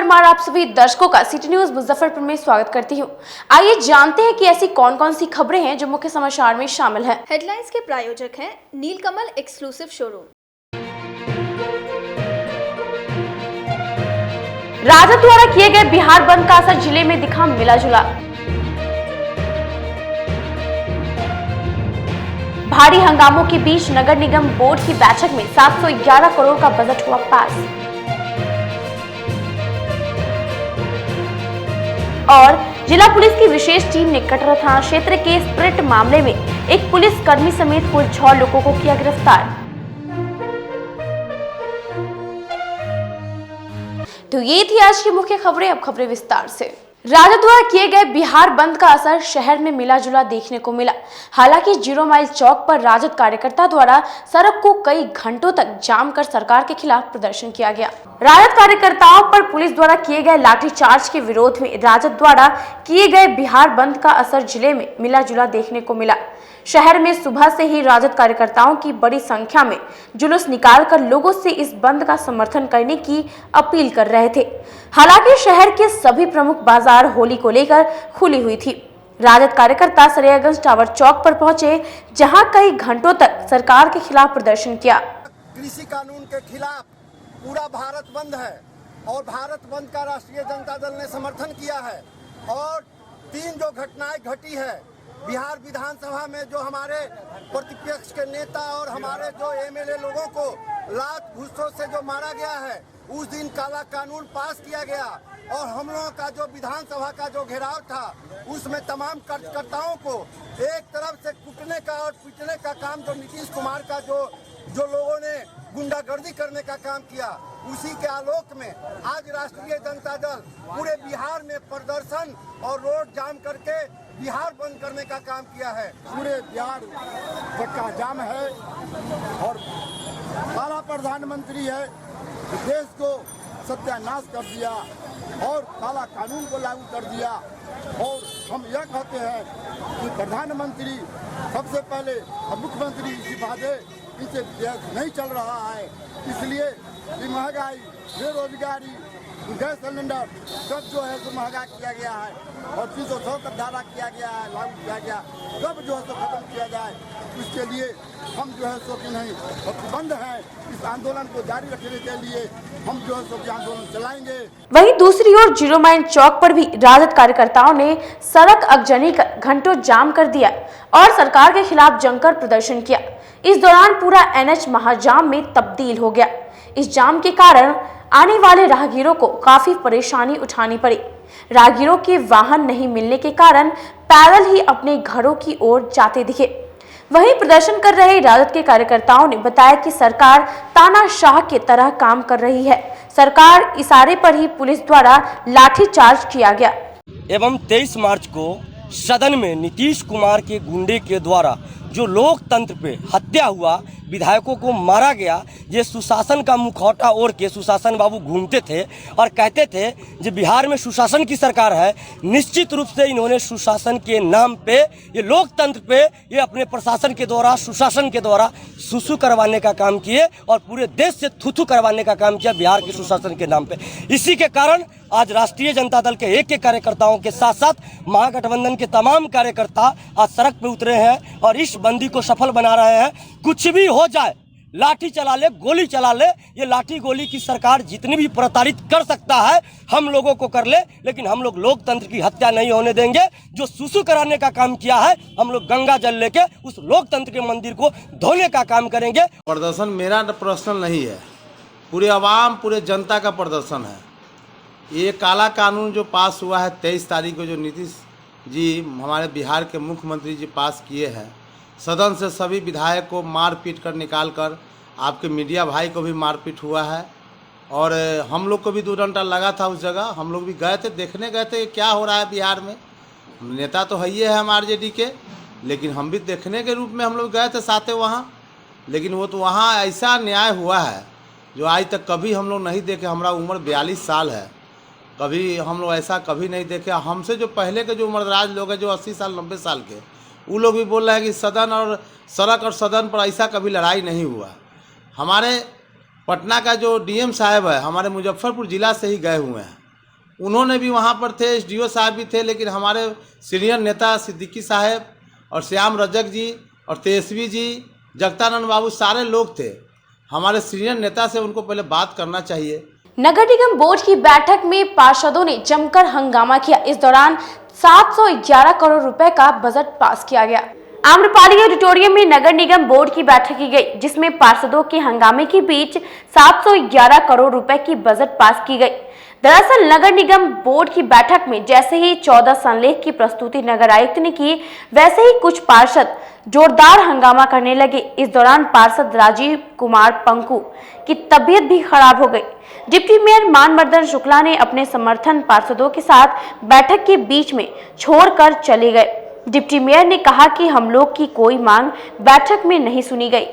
परमार आप सभी दर्शकों का सिटी न्यूज मुजफ्फरपुर में स्वागत करती हूँ। आइए जानते हैं कि ऐसी कौन कौन सी खबरें हैं जो मुख्य समाचार में शामिल हैं। हेडलाइंस के प्रायोजक हैं नीलकमल एक्सक्लूसिव शोरूम। राजद द्वारा किए गए बिहार बंद का असर जिले में दिखा मिला जुला। भारी हंगामों के बीच नगर निगम बोर्ड की बैठक में 711 करोड़ का बजट हुआ पास। और जिला पुलिस की विशेष टीम ने कटरा थाना क्षेत्र के स्प्रिट मामले में एक पुलिस कर्मी समेत कुल 6 लोगों को किया गिरफ्तार। तो ये थी आज की मुख्य खबरें। अब खबरें विस्तार से। राजद द्वारा किए गए बिहार बंद का असर शहर में मिला जुला देखने को मिला। हालांकि 0 माइल चौक पर राजद कार्यकर्ता द्वारा सड़क को कई घंटों तक जाम कर सरकार के खिलाफ प्रदर्शन किया गया। राजद कार्यकर्ताओं पर पुलिस द्वारा किए गए लाठीचार्ज के विरोध में राजद द्वारा किए गए बिहार बंद का असर जिले में मिला जुला देखने को मिला। शहर में सुबह से ही राजद कार्यकर्ताओं की बड़ी संख्या में जुलूस निकालकर लोगों से इस बंद का समर्थन करने की अपील कर रहे थे। हालांकि शहर के सभी प्रमुख बाजार होली को लेकर खुली हुई थी। राजद कार्यकर्ता सरेयागंज टावर चौक पर पहुंचे, जहां कई घंटों तक सरकार के खिलाफ प्रदर्शन किया। कृषि कानून के खिलाफ पूरा भारत बंद है और भारत बंद का राष्ट्रीय जनता दल ने समर्थन किया है। और 3 जो घटनाएं घटी है बिहार विधानसभा में, जो हमारे प्रतिपक्ष के नेता और हमारे जो एमएलए लोगों को लात घूसों से जो मारा गया है, उस दिन काला कानून पास किया गया और हम लोगों का जो विधानसभा का जो घेराव था उसमें तमाम कार्यकर्ताओं को एक तरफ से कुटने का और पीटने का काम जो नीतीश कुमार का जो लोगों ने गुंडागर्दी करने का काम किया, उसी के आलोक में आज राष्ट्रीय जनता दल पूरे बिहार में प्रदर्शन और रोड जाम करके बिहार बंद करने का काम किया है। पूरे बिहार का जाम है और हमारा प्रधानमंत्री है, देश को सत्यानाश कर दिया और काला कानून को लागू कर दिया। और हम यह कहते हैं कि प्रधानमंत्री सबसे पहले मुख्यमंत्री इस्तीफा दे, इनसे देश नहीं चल रहा है। इसलिए महंगाई, बेरोजगारी, गैस सिलेंडर सब जो है तो महंगा किया गया है और 300 का धारा किया गया है, लागू किया गया, सब जो है तो खत्म किया जाए। इसके लिए हम जो है सो कि नहीं प्रतिबद्ध हैं। इस आंदोलन को जारी रखने के लिए हम जो है सो कि आंदोलन चलाएंगे। वहीं दूसरी ओर 0 माइल चौक पर भी राजद कार्यकर्ताओं ने सड़क अगजनी कर घंटों जाम कर दिया और सरकार के खिलाफ जमकर प्रदर्शन किया। इस दौरान पूरा NH महाजाम में तब्दील हो गया। इस जाम के कारण आने वाले राहगीरों को काफी परेशानी उठानी पड़ी। राहगीरों के वाहन नहीं मिलने के कारण पैदल ही अपने घरों की ओर जाते दिखे। वहीं प्रदर्शन कर रहे राजद के कार्यकर्ताओं ने बताया कि सरकार तानाशाह की तरह काम कर रही है। सरकार इशारे पर ही पुलिस द्वारा लाठीचार्ज किया गया। एवं 23 मार्च को सदन में नीतीश कुमार के गुंडे के द्वारा जो लोकतंत्र पे हत्या हुआ, विधायकों को मारा गया, ये सुशासन का मुखौटा ओढ़ के सुशासन बाबू घूमते थे और कहते थे कि बिहार में सुशासन की सरकार है। निश्चित रूप से इन्होंने सुशासन के नाम पे, ये लोकतंत्र पे, ये अपने प्रशासन के द्वारा, सुशासन के द्वारा सुसु करवाने का काम किए और पूरे देश से थुथु करवाने का काम किया बिहार के सुशासन के नाम पे। इसी के कारण आज राष्ट्रीय जनता दल के एक कार्यकर्ताओं के साथ साथ महागठबंधन के तमाम कार्यकर्ता आज सड़क पे उतरे हैं और इस बंदी को सफल बना रहे हैं। कुछ भी हो जाए, लाठी चला ले, गोली चला ले, ये लाठी गोली की सरकार जितनी भी प्रताड़ित कर सकता है हम लोगों को कर ले, लेकिन हम लोग लोकतंत्र की हत्या नहीं होने देंगे। जो सुसु कराने का काम किया है, हम लोग गंगा जल लेके उस लोकतंत्र के मंदिर को धोने का काम करेंगे। प्रदर्शन मेरा पर्सनल नहीं है, पूरे आवाम, पूरे जनता का प्रदर्शन है। ये काला कानून जो पास हुआ है 23 तारीख को, जो नीतीश जी हमारे बिहार के मुख्यमंत्री जी पास किए हैं, सदन से सभी विधायक को मार पीट कर निकाल कर, आपके मीडिया भाई को भी मारपीट हुआ है और हम लोग को भी 2 डंडा लगा था उस जगह। हम लोग भी गए थे, देखने गए थे क्या हो रहा है बिहार में। नेता तो है ही है हम RJD के, लेकिन हम भी देखने के रूप में हम लोग गए थे साथे वहाँ। लेकिन वो तो वहाँ ऐसा न्याय हुआ है जो आज तक कभी हम लोग नहीं देखे। हमारा उम्र 42 साल है, कभी हम लोग ऐसा कभी नहीं देखे। हमसे जो पहले के जो उम्रदराज लोग हैं, जो 80 साल 90 साल के, वो लोग भी बोल रहे हैं कि सदन और सड़क और सदन पर ऐसा कभी लड़ाई नहीं हुआ। हमारे पटना का जो DM साहब है, हमारे मुजफ्फरपुर ज़िला से ही गए हुए हैं उन्होंने भी वहाँ पर थे, एसडीओ साहब भी थे, लेकिन हमारे सीनियर नेता सिद्दीकी साहब और श्याम रजक जी और तेजस्वी जी, जगतानंद बाबू, सारे लोग थे। हमारे सीनियर नेता से उनको पहले बात करना चाहिए। नगर निगम बोर्ड की बैठक में पार्षदों ने जमकर हंगामा किया। इस दौरान 711 करोड़ रुपए का बजट पास किया गया। आम्रपाली ऑडिटोरियम में नगर निगम बोर्ड की बैठक की गई, जिसमें पार्षदों के हंगामे के बीच 711 करोड़ रुपए की बजट पास की गई। दरअसल नगर निगम बोर्ड की बैठक में जैसे ही 14 संलेख की प्रस्तुति नगर आयुक्त ने की, वैसे ही कुछ पार्षद जोरदार हंगामा करने लगे। इस दौरान पार्षद राजीव कुमार पंकु की तबीयत भी खराब हो गई। डिप्टी मेयर मानवर्धन शुक्ला ने अपने समर्थन पार्षदों के साथ बैठक के बीच में छोड़कर चले गए। डिप्टी मेयर ने कहा कि हम लोग की कोई मांग बैठक में नहीं सुनी गई।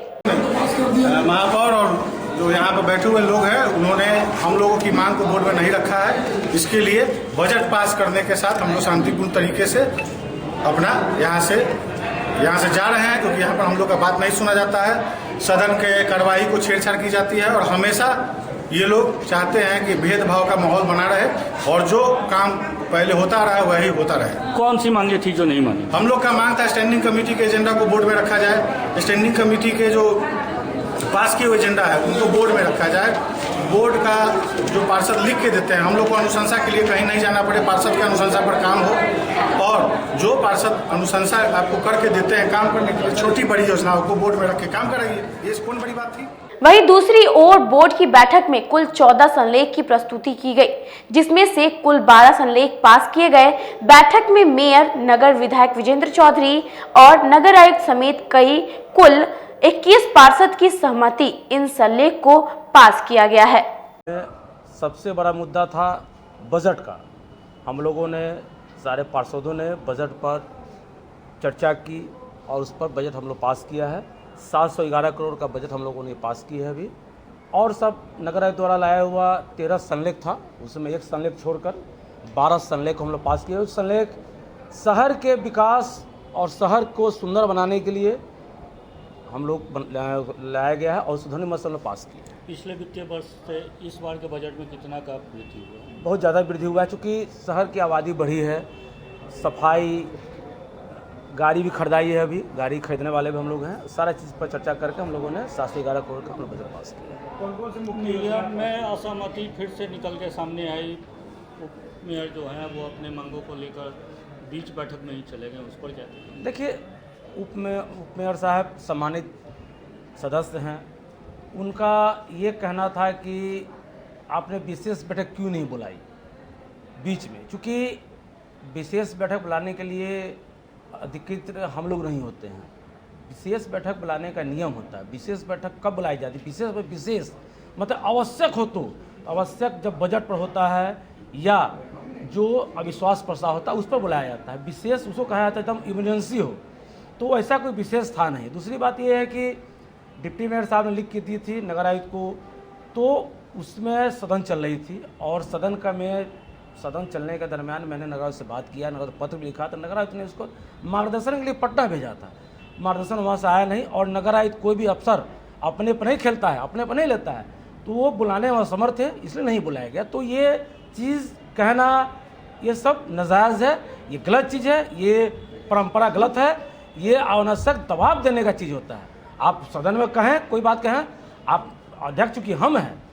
महापौर और जो यहाँ पर बैठे हुए लोग हैं, उन्होंने हम लोगों की मांग को बोर्ड में नहीं रखा है। इसके लिए बजट पास करने के साथ हम लोग शांतिपूर्ण तरीके से अपना यहाँ से जा रहे हैं, क्योंकि यहाँ पर हम लोग का बात नहीं सुना जाता है। सदन के कार्यवाही को छेड़छाड़ की जाती है और हमेशा ये लोग चाहते हैं कि भेदभाव का माहौल बना रहे और जो काम पहले होता रहा वही होता रहे। कौन सी मांगे थी जो नहीं मानी? हम लोग का मांग था स्टैंडिंग कमेटी के एजेंडा को बोर्ड में रखा जाए। स्टैंडिंग कमेटी के जो पास किए हुए एजेंडा है उनको बोर्ड में रखा जाए। बोर्ड का जो पार्षद लिख के देते हैं, हम लोग को अनुशंसा के लिए कहीं नहीं जाना पड़े, पार्षद की अनुशंसा पर काम हो। और जो पार्षद अनुशंसा आपको करके देते हैं काम करने के लिए, छोटी बड़ी योजनाओं को बोर्ड में रख के काम कराइए। ये कौन बड़ी बात थी? वहीं दूसरी ओर बोर्ड की बैठक में कुल 14 संलेख की प्रस्तुति की गई, जिसमें से कुल 12 संलेख पास किए गए। बैठक में मेयर, नगर विधायक विजेंद्र चौधरी और नगर आयुक्त समेत कुल 21 पार्षद की सहमति इन संलेख को पास किया गया है। सबसे बड़ा मुद्दा था बजट का। हम लोगों ने, सारे पार्षदों ने बजट पर चर्चा की और उस पर बजट हम लोग पास किया है। 711 करोड़ का बजट हम लोगों ने पास की है अभी। और सब नगर आयुक्त द्वारा लाया हुआ 13 संलेख था, उसमें एक संलेख छोड़कर 12 संलेख हम लोग पास किए। उस संलेख शहर के विकास और शहर को सुंदर बनाने के लिए हम लोग लाया गया है और ध्वनि मत हम लोग पास किए। पिछले वित्तीय वर्ष से इस बार के बजट में कितना का वृद्धि हुआ? बहुत ज़्यादा वृद्धि हुआ है, चूँकि शहर की आबादी बढ़ी है, सफाई, गाड़ी भी खरीदाई है, अभी गाड़ी खरीदने वाले भी हम लोग हैं। सारा चीज़ पर चर्चा करके हम लोगों ने 711 करोड़ का अपना बजट पास किया। कौन से मुख्य में असहमति फिर से निकल के सामने आई? मेयर जो हैं वो अपने मांगों को लेकर बीच बैठक में ही चले गए, उस पर क्या? देखिए, उप मेयर साहब सम्मानित सदस्य हैं, उनका ये कहना था कि आपने विशेष बैठक क्यों नहीं बुलाई बीच में, क्योंकि विशेष बैठक बुलाने के लिए अधिकृत हम लोग नहीं होते हैं। विशेष बैठक बुलाने का नियम होता है। विशेष बैठक कब बुलाई जाती है? विशेष मतलब आवश्यक हो तो आवश्यक जब बजट पर होता है या जो अविश्वास प्रस्ताव होता है उस पर बुलाया जाता है। विशेष उसको कहा जाता है एकदम इमरजेंसी हो, तो ऐसा कोई विशेष था नहीं। दूसरी बात यह है कि डिप्टी मेयर साहब ने लिख के दी थी नगर आयुक्त को, तो उसमें सदन चल रही थी और सदन चलने के दरमियान मैंने नगर आयुक्त से बात किया, नगर पत्र भी लिखा, तो नगर आयुक्त ने उसको मार्गदर्शन के लिए पटना भेजा था। मार्गदर्शन वहाँ से आया नहीं और नगर आयुक्त कोई भी अफसर अपने पर नहीं खेलता है, अपने पर नहीं लेता है, तो वो बुलाने में असमर्थ है, इसलिए नहीं बुलाया गया। तो ये चीज़ कहना ये सब नाजायज़ है, ये गलत चीज़ है, ये परंपरा गलत है, ये अनावश्यक दबाव देने का चीज़ होता है। आप सदन में कहें, कोई बात कहें, आप अध्यक्ष चूँकि हम हैं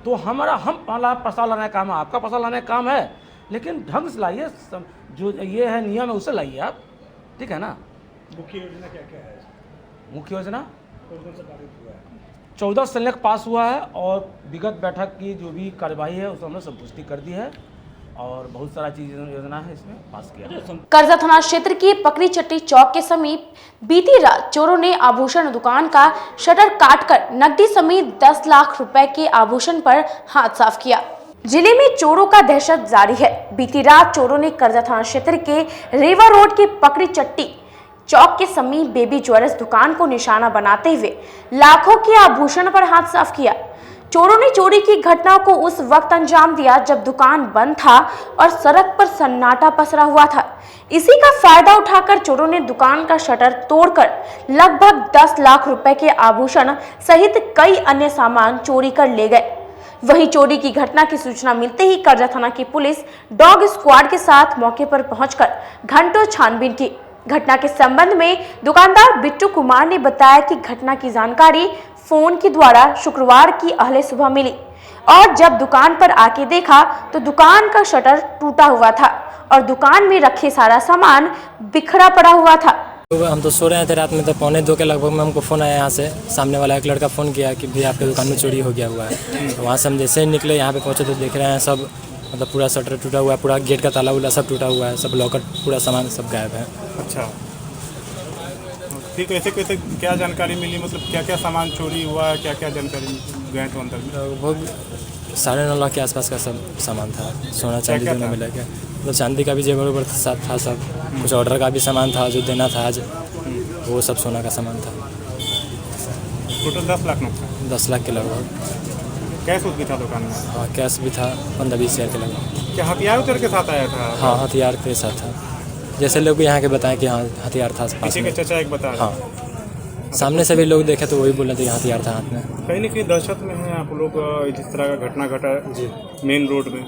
तो हम प्रस्ताव लाने का काम है, आपका प्रस्ताव लाने का काम है, लेकिन ढंग से लाइए, जो ये है नियम है उसे लाइए आप, ठीक है ना। मुख्य योजना क्या क्या है? मुख्य योजना कौन सा पारित हुआ है? 14 संलेख पास हुआ है और विगत बैठक की जो भी कार्यवाही है उसमें हमने संतुष्टि कर दी है और बहुत सारा चीज योजना है इसमें पास किया है। कर्जा थाना क्षेत्र के पकड़ी चट्टी चौक के समीप बीती रात चोरों ने आभूषण दुकान का शटर काटकर नकदी समेत 10 लाख रुपए के आभूषण पर हाथ साफ किया। जिले में चोरों का दहशत जारी है। बीती रात चोरों ने कर्जा थाना क्षेत्र के रेवा रोड के पकड़ी चट्टी चौक के समीप बेबी ज्वेलर्स दुकान को निशाना बनाते हुए लाखों के आभूषण पर हाथ साफ किया। चोरों ने चोरी की घटना को उस वक्त अंजाम दिया जब दुकान बंद था और सड़क पर सन्नाटा पसरा हुआ था। इसी का फायदा उठाकर चोरों ने दुकान का शटर तोड़कर लगभग 10 लाख रुपए के आभूषण सहित कई अन्य सामान चोरी कर ले गए। वहीं चोरी की घटना की सूचना मिलते ही कर्जा थाना की पुलिस डॉग स्क्वाड के साथ मौके पर पहुंचकर घंटों छानबीन की। घटना के संबंध में दुकानदार बिट्टू कुमार ने बताया कि घटना की जानकारी फोन के द्वारा शुक्रवार की अहले सुबह मिली और जब दुकान पर आके देखा तो दुकान का शटर टूटा हुआ था और दुकान में रखे सारा सामान बिखरा पड़ा हुआ था। हम तो सो रहे थे रात में, तो 1:45 के लगभग में हमको फ़ोन आया यहाँ से। सामने वाला एक लड़का फ़ोन किया कि भैया आपके दुकान में चोरी हो गया हुआ है। तो वहाँ से हम जैसे ही निकले यहाँ पे पहुँचे तो देख रहे हैं सब मतलब पूरा शटर टूटा हुआ है, पूरा गेट का ताला उला सब टूटा हुआ है, सब लॉकर पूरा सामान सब गायब है। अच्छा, ठीक है। कैसे क्या जानकारी मिली, मतलब क्या क्या सामान चोरी हुआ है, क्या क्या जानकारी गए तो अंदर में? लगभग 9.5 लाख के आसपास का सब सामान था, सोना चांदी दोनों मिला के। मतलब चांदी का भी जेवर वेवर साथ था, सब कुछ ऑर्डर का भी सामान था जो देना था आज, वो सब सोना का सामान था। टोटल 10 लाख नुकसान? 10 लाख के लगभग। कैश भी था दुकान में? हाँ, कैश भी था 15-20 हज़ार के लगभग। क्या हथियार उतर के साथ आया था? हाँ, हथियार के साथ था, जैसे लोग यहाँ के बताएं कि हाँ हथियार था। पीछे के चचा एक बता रहे। हाँ, सामने से भी लोग देखे तो वही बोल रहे थे हथियार था हाथ में। कहीं ना कहीं दहशत में है आप लोग, जिस तरह का घटना घटा मेन रोड में?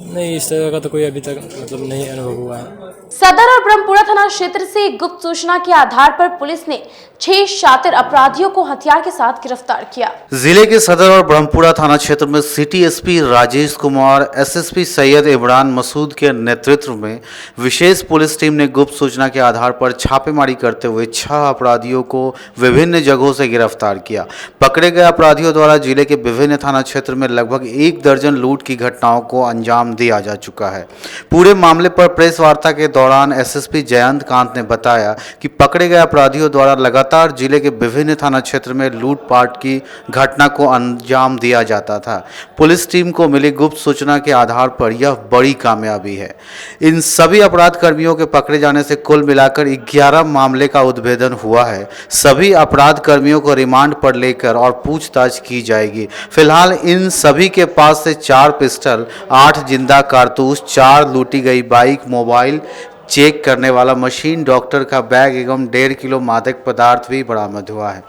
नहीं, इस तरह का तो कोई अभी तक मतलब नहीं अनुभव हुआ है। सदर और ब्रह्मपुरा थाना क्षेत्र से गुप्त सूचना के आधार पर पुलिस ने 6 शातिर अपराधियों को हथियार के साथ गिरफ्तार किया। जिले के सदर और ब्रह्मपुरा थाना क्षेत्र में city SP Rajesh Kumar, SSP Syed Imran Masood के नेतृत्व में विशेष पुलिस टीम ने गुप्त सूचना के आधार पर छापेमारी करते हुए 6 अपराधियों को विभिन्न जगहों से गिरफ्तार किया। पकड़े गए अपराधियों द्वारा जिले के विभिन्न थाना क्षेत्र में लगभग 1 दर्जन लूट की घटनाओं को अंजाम दिया जा चुका है। पूरे मामले पर प्रेस वार्ता के दौरान एसएसपी जयंत कांत ने बताया कि पकड़े गए अपराधियों द्वारा लगातार जिले के विभिन्न थाना क्षेत्र में लूटपाट की घटना को अंजाम दिया जाता था। पुलिस टीम को मिली गुप्त सूचना के आधार पर यह बड़ी कामयाबी है। इन सभी अपराध कर्मियों के पकड़े जाने से कुल मिलाकर 11 मामले का उद्भेदन हुआ है। सभी अपराध कर्मियों को रिमांड पर लेकर और पूछताछ की जाएगी। फिलहाल इन सभी के पास से 4 पिस्टल, 8 जिंदा कारतूस, 4 लूटी गई बाइक, मोबाइल चेक करने वाला मशीन, डॉक्टर का बैग एवं 1.5 किलो मादक पदार्थ भी बरामद हुआ है।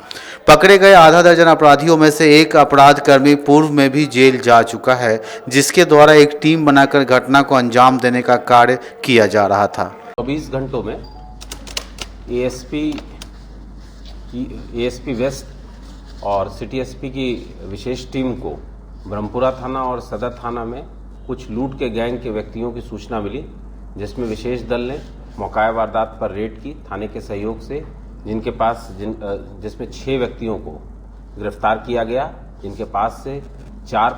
पकड़े गए आधा दर्जन अपराधियों में से एक अपराध कर्मी पूर्व में भी जेल जा चुका है, जिसके द्वारा एक टीम बनाकर घटना को अंजाम देने का कार्य किया जा रहा था। 24 घंटों में एएसपी वेस्ट और सिटी एसपी की विशेष टीम को ब्रह्मपुरा थाना और सदर थाना में कुछ लूट के गैंग के व्यक्तियों की सूचना मिली, जिसमें विशेष दल ने मौका वारदात पर रेड की थाने के सहयोग से, जिसमें 6 व्यक्तियों को गिरफ्तार किया गया, जिनके पास से 4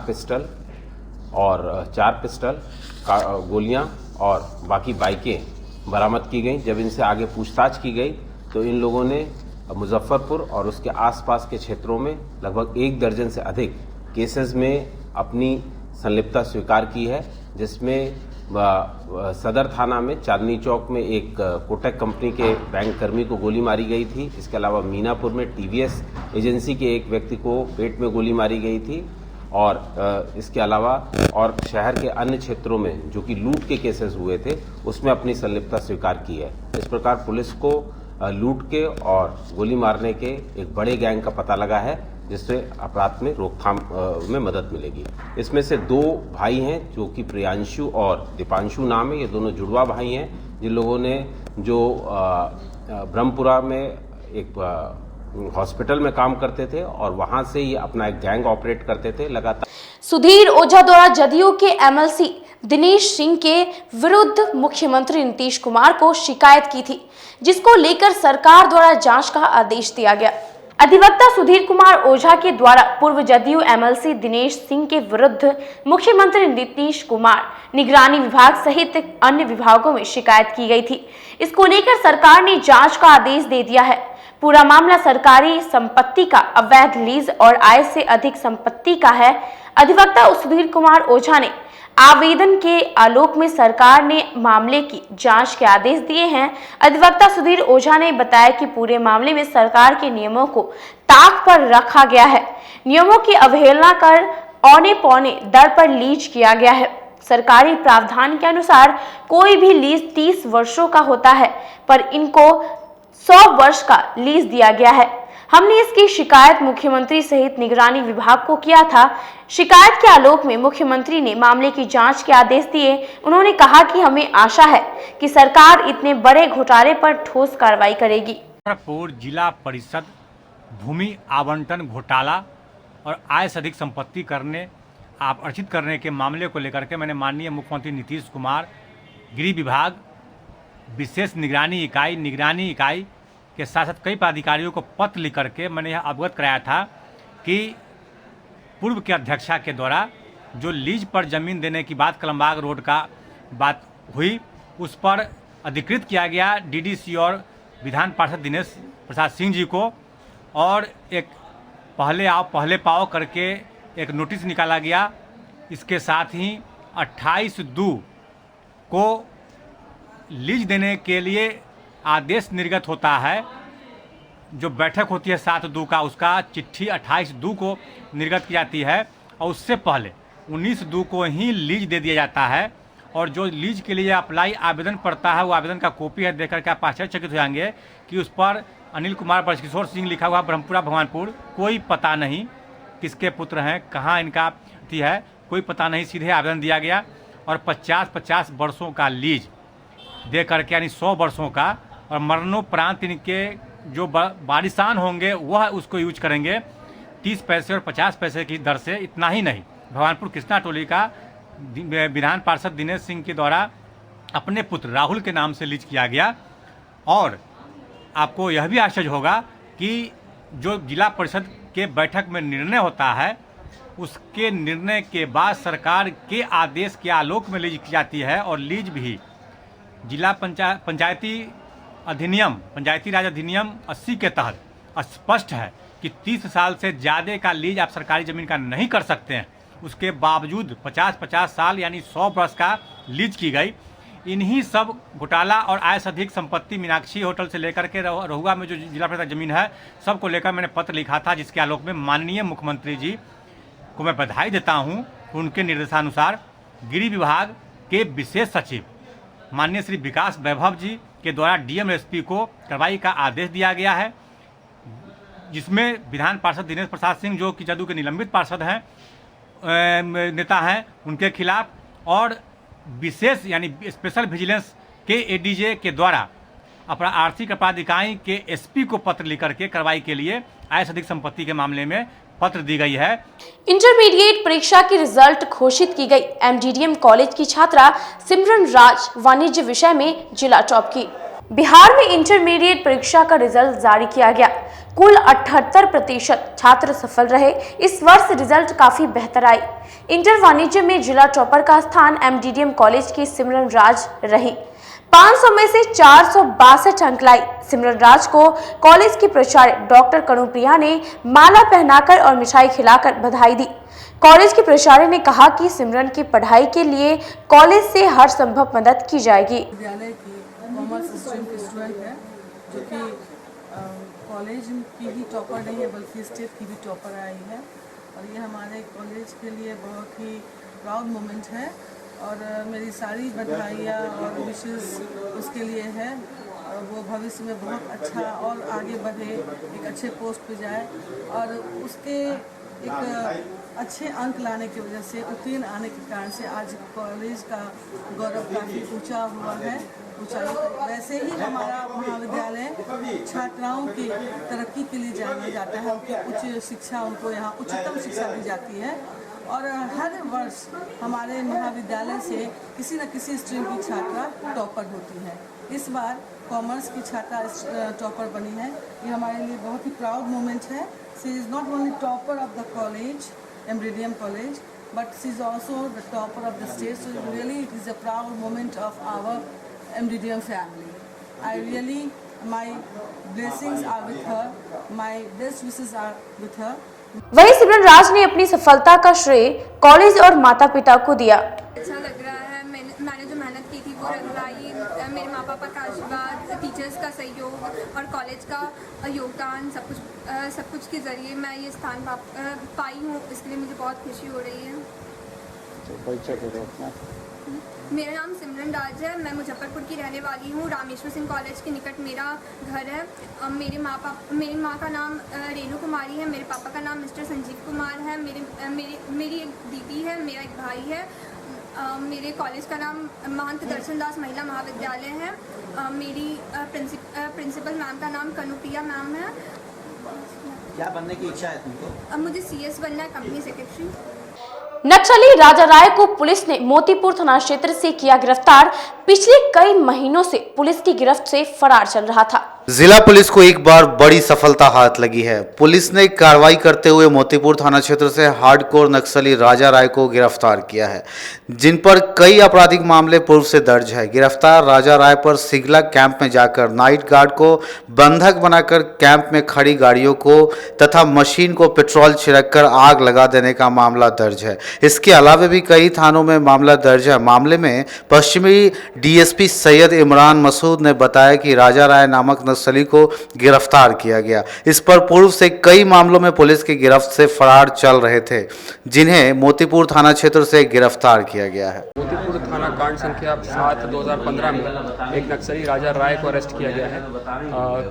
पिस्टल गोलियां और बाकी बाइकें बरामद की गई। जब इनसे आगे पूछताछ की गई तो इन लोगों ने मुजफ्फरपुर और उसके आसपास के क्षेत्रों में लगभग 1 दर्जन से अधिक केसेस में अपनी संलिप्तता स्वीकार की है, जिसमें सदर थाना में चांदनी चौक में एक कोटक कंपनी के बैंक कर्मी को गोली मारी गई थी। इसके अलावा मीनापुर में टीवीएस एजेंसी के एक व्यक्ति को पेट में गोली मारी गई थी और इसके अलावा और शहर के अन्य क्षेत्रों में जो कि लूट के केसेस हुए थे उसमें अपनी संलिप्तता स्वीकार की है। इस प्रकार पुलिस को लूट के और गोली मारने के एक बड़े गैंग का पता लगा है, जिससे अपराध में रोकथाम में मदद मिलेगी। इसमें से 2 भाई हैं जो कि प्रियांशु और दीपांशु नाम है। ये दोनों जुड़वा भाई हैं, जिन लोगों ने जो ब्रह्मपुरा में एक हॉस्पिटल में काम करते थे और वहां से ही अपना एक गैंग ऑपरेट करते थे लगातार। सुधीर ओझा द्वारा जदयू के एमएलसी दिनेश सिंह के विरुद्ध मुख्यमंत्री नीतीश कुमार को शिकायत की थी, जिसको लेकर सरकार द्वारा जांच का आदेश दिया गया। अधिवक्ता सुधीर कुमार ओझा के द्वारा पूर्व जदयू एमएलसी दिनेश सिंह के विरुद्ध मुख्यमंत्री नीतीश कुमार निगरानी विभाग सहित अन्य विभागों में शिकायत की गई थी। इसको लेकर सरकार ने जांच का आदेश दे दिया है। पूरा मामला सरकारी संपत्ति का अवैध लीज और आय से अधिक संपत्ति का है। अधिवक्ता सुधीर कुमार ओझा ने आवेदन के आलोक में सरकार ने मामले की जांच के आदेश दिए हैं। अधिवक्ता सुधीर ओझा ने बताया कि पूरे मामले में सरकार के नियमों को ताक पर रखा गया है। नियमों की अवहेलना कर औने पौने दर पर लीज किया गया है। सरकारी प्रावधान के अनुसार कोई भी लीज 30 वर्षों का होता है, पर इनको 100 वर्ष का लीज दिया गया है। हमने इसकी शिकायत मुख्यमंत्री सहित निगरानी विभाग को किया था। शिकायत के आलोक में मुख्यमंत्री ने मामले की जांच के आदेश दिए। उन्होंने कहा कि हमें आशा है कि सरकार इतने बड़े घोटाले पर ठोस कार्रवाई करेगी। मुजफ्फरपुर जिला परिषद भूमि आवंटन घोटाला और आय से अधिक संपत्ति अर्जित करने के मामले को लेकर के मैंने माननीय मुख्यमंत्री नीतीश कुमार, गृह विभाग, विशेष निगरानी इकाई के साथ साथ कई पदाधिकारियों को पत्र लिख करके मैंने यह अवगत कराया था कि पूर्व के अध्यक्षा के द्वारा जो लीज पर ज़मीन देने की बात कलमबाग रोड का बात हुई, उस पर अधिकृत किया गया डीडीसी और विधान पार्षद दिनेश प्रसाद सिंह जी को, और एक पहले आओ पहले पाओ करके एक नोटिस निकाला गया। इसके साथ ही 28/2 को लीज देने के लिए आदेश निर्गत होता है। जो बैठक होती है 7/2 का, उसका चिट्ठी 28/2 को निर्गत की जाती है और उससे पहले 19/2 को ही लीज दे दिया जाता है। और जो लीज के लिए अप्लाई आवेदन पड़ता है, वो आवेदन का कॉपी है, देख करके आप आश्चर्यचकित हो जाएंगे कि उस पर अनिल कुमार ब्रजकिशोर सिंह लिखा हुआ, ब्रह्मपुरा भगवानपुर। कोई पता नहीं किसके पुत्र हैं, कहाँ इनका अथी है, कोई पता नहीं। सीधे आवेदन दिया गया और 50-50 वर्षों का लीज दे करके, यानी 100 वर्षों का, और मरणोपरांत इनके जो वारिसान होंगे वह उसको यूज करेंगे 30 पैसे और 50 पैसे की दर से। इतना ही नहीं, भगवानपुर कृष्णा टोली का विधान पार्षद दिनेश सिंह के द्वारा अपने पुत्र राहुल के नाम से लीज किया गया। और आपको यह भी आश्चर्य होगा कि जो जिला परिषद के बैठक में निर्णय होता है, उसके निर्णय के बाद सरकार के आदेश के आलोक में लीज की जाती है। और लीज भी जिला पंचायती राज अधिनियम 80 के तहत स्पष्ट है कि 30 साल से ज़्यादा का लीज आप सरकारी ज़मीन का नहीं कर सकते हैं। उसके बावजूद 50-50 साल यानी 100 वर्ष का लीज की गई। इन्हीं सब घोटाला और आय से अधिक संपत्ति मीनाक्षी होटल से लेकर के रहुआ में जो जिला परिषद ज़मीन है, सबको लेकर मैंने पत्र लिखा था, जिसके आलोक में माननीय मुख्यमंत्री जी को मैं बधाई देता हूं। उनके निर्देशानुसार गृह विभाग के विशेष सचिव माननीय श्री विकास वैभव जी के द्वारा डीएम एसपी को कार्रवाई का आदेश दिया गया है, जिसमें विधान पार्षद दिनेश प्रसाद सिंह, जो कि जदयू के निलंबित पार्षद हैं, नेता हैं, उनके खिलाफ, और विशेष यानी स्पेशल विजिलेंस के एडीजे के द्वारा अपना आर्थिक अपराध इकाई के एसपी को पत्र लिख करके कार्रवाई के लिए आय से अधिक संपत्ति के मामले में पत्र दी गई है। इंटरमीडिएट परीक्षा की रिजल्ट घोषित की गई। एमडीडीएम कॉलेज की छात्रा सिमरन राज वाणिज्य विषय में जिला टॉप की। बिहार में इंटरमीडिएट परीक्षा का रिजल्ट जारी किया गया। कुल 78% छात्र सफल रहे। इस वर्ष रिजल्ट काफी बेहतर आई। इंटर वाणिज्य में जिला टॉपर का स्थान एमडीडीएम कॉलेज की सिमरन राज रही। 500 में से 462 अंक लाई। सिमरन राज को कॉलेज की प्राचार्य डॉक्टर कनुप्रिया ने माला पहनाकर और मिठाई खिलाकर बधाई दी। कॉलेज की प्राचार्य ने कहा कि सिमरन की पढ़ाई के लिए कॉलेज से हर संभव मदद की जाएगी। विद्यालय की कॉमर्स स्ट्रीम की स्टूडेंट है, जो कि कॉलेज की ही टॉपर नहीं है बल्कि स्टेट की भी टॉपर आई है, और ये हमारे कॉलेज के लिए बहुत ही प्राउड मोमेंट है। और मेरी सारी बधाइयाँ और विशेष उसके लिए है, वो भविष्य में बहुत अच्छा और आगे बढ़े, एक अच्छे पोस्ट पे जाए, और उसके एक अच्छे अंक लाने की वजह से, उत्तीर्ण आने के कारण से आज कॉलेज का गौरव काफ़ी ऊंचा हुआ है, ऊंचाई। वैसे ही हमारा महाविद्यालय छात्राओं की तरक्की के लिए जाना जाता है, उनकी उच्च शिक्षा, उनको यहाँ उच्चतम शिक्षा दी जाती है। और हर वर्ष हमारे महाविद्यालय से किसी न किसी स्ट्रीम की छात्रा टॉपर होती है। इस बार कॉमर्स की छात्रा टॉपर बनी है। ये हमारे लिए बहुत ही प्राउड मोमेंट है। She is not only topper of the college, MDDM college, but she is also the topper of the state. So really it is a proud moment of our MDDM family. I really, my blessings are with her, my best wishes are with her. वहीं सिमरन राज ने अपनी सफलता का श्रेय college और माता पिता को दिया। अच्छा लग रहा है, मैंने जो मेहनत की थी वो रंग लाई। मेरे माँ पापा का आशीर्वाद, टीचर्स का सहयोग और कॉलेज का योगदान, सब कुछ के जरिए मैं ये स्थान पाई हूँ। इसके लिए मुझे बहुत खुशी हो रही है। मेरा नाम सिमरन राज है। मैं मुजफ्फरपुर की रहने वाली हूँ। रामेश्वर सिंह कॉलेज के निकट मेरा घर है। मेरी माँ का नाम रेणु कुमारी है। मेरे पापा का नाम मिस्टर संजीव कुमार है। मेरी एक दीदी है, मेरा एक भाई है। मेरे कॉलेज का नाम महंत दर्शन दास महिला महाविद्यालय है। मेरी प्रिंसिपल मैम का नाम कनुप्रिया मैम है। क्या बनने की इच्छा है तुमको? मुझे CS बनना है, कंपनी सेक्रेटरी। नक्सली राजा राय को पुलिस ने मोतीपुर थाना क्षेत्र से किया गिरफ्तार। पिछले कई महीनों से पुलिस की गिरफ्त से फरार चल रहा था। जिला पुलिस को एक बार बड़ी सफलता हाथ लगी है। पुलिस ने कार्रवाई करते हुए मोतीपुर थाना क्षेत्र से हार्डकोर नक्सली राजा राय को गिरफ्तार किया है, जिन पर कई आपराधिक मामले पूर्व से दर्ज है। गिरफ्तार राजा राय पर सिगला कैंप में जाकर नाइट गार्ड को बंधक बनाकर कैंप में खड़ी गाड़ियों को तथा मशीन को पेट्रोल छिड़ककर आग लगा देने का मामला दर्ज है। इसके अलावा भी कई थानों में मामला दर्ज है। मामले में पश्चिमी DSP सैयद इमरान मसूद ने बताया कि राजा राय नामक नक्सली को गिरफ्तार किया गया। इस पर पूर्व से कई मामलों में पुलिस की गिरफ्त से फरार चल रहे थे, जिन्हें मोतीपुर थाना क्षेत्र से गिरफ्तार किया गया है। मोतीपुर थाना कांड संख्या 7/2015 में एक नक्सली राजा राय को अरेस्ट किया गया है।